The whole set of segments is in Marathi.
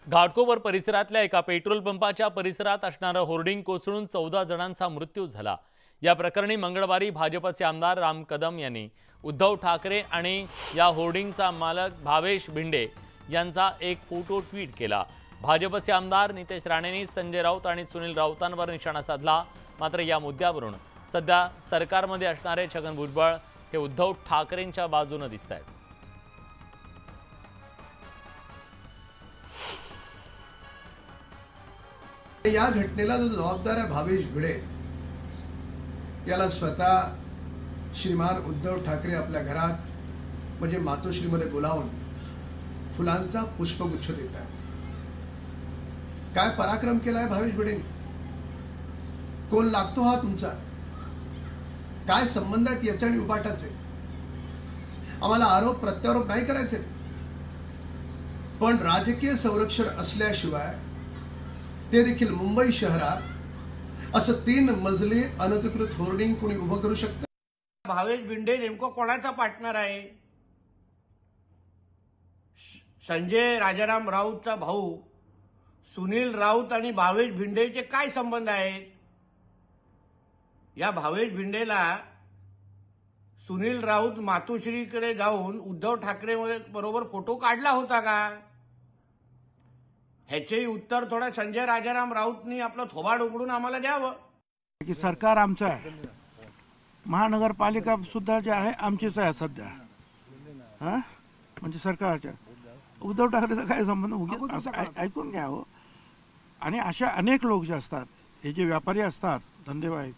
घाटकोपर परिसरातल्या एका पेट्रोल पंपाच्या परिसरात असणारं होर्डिंग कोसळून 14 जणांचा मृत्यू झाला। या प्रकरणी मंगळवारी भाजपचे आमदार राम कदम यांनी उद्धव ठाकरे आणि या होर्डिंगचा मालक भावेश भिंडे यांचा एक फोटो ट्विट केला। भाजपचे आमदार नितेश राणेंनी संजय राऊत आणि सुनील राऊतांवर निशाणा साधला। मात्र या मुद्द्यावरून सध्या सरकारमध्ये असणारे छगन भुजबळ हे उद्धव ठाकरेंच्या बाजूने दिसतात। या घटनेला जो जबाबदार आहे भावेश भिडे याला स्वतः श्रीमान उद्धव ठाकरे आपल्या घरात म्हणजे मातोश्रीमध्ये बोलावून फुलांचा पुष्पगुच्छ देत आहे। काय पराक्रम केलाय भावेश भिडेने? कोण लागतो हा तुमचा? काय संबंध आहेत याचे आणि उपाटाचे? आम्हाला आरोप प्रत्यारोप नाही करायचे, पण राजकीय संरक्षण असल्याशिवाय ते देखील मुंबई शहरात असं 3 मजली अनधिकृत होर्डिंग कोणी उभं करू शकतं? भावेश भिंडे नेमकं कोणाचा पार्टनर आहे? संजय राजाराम राऊतचा भाऊ सुनील राऊत आणि भावेश भिंडेचे काय संबंध आहेत? या भावेश भिंडेला सुनील राऊत मातोश्रीकडे जाऊन उद्धव ठाकरे बरोबर फोटो काढला होता का? ह्याचेही उत्तर थोडा संजय राजाराम राऊतनी आपलं थोबाड उघडून आम्हाला द्यावं की सरकार आमचं आहे, महानगरपालिका सुद्धा जे आहे आमचीच आहे सध्या। हां, म्हणजे सरकारच्या उद्धव ठाकरेचा काय संबंध? असं ऐकून घ्या हो। आणि अशा अनेक लोक जे असतात, हे जे व्यापारी असतात धंदेवाईक,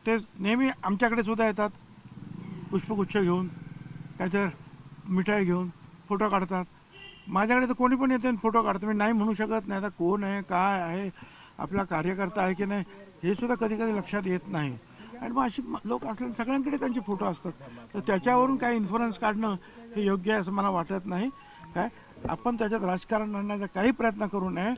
ते नेहमी आमच्याकडे सुद्धा येतात पुष्पगुच्छ घेऊन, काहीतरी मिठाई घेऊन फोटो काढतात। माझ्याकडे तर कोणी पण येते फोटो काढतो, मी नाही म्हणू शकत नाही। आता कोण आहे, काय आहे, आपला कार्यकर्ता आहे की नाही हे सुद्धा कधी कधी लक्षात येत नाही। आणि मग अशी लोक असले सगळ्यांकडे त्यांचे फोटो असतात, तर त्याच्यावरून काही इन्फ्लुअन्स काढणं हे योग्य आहे असं मला वाटत नाही। काय आपण त्याच्यात राजकारण आणण्याचा काही प्रयत्न करू नये।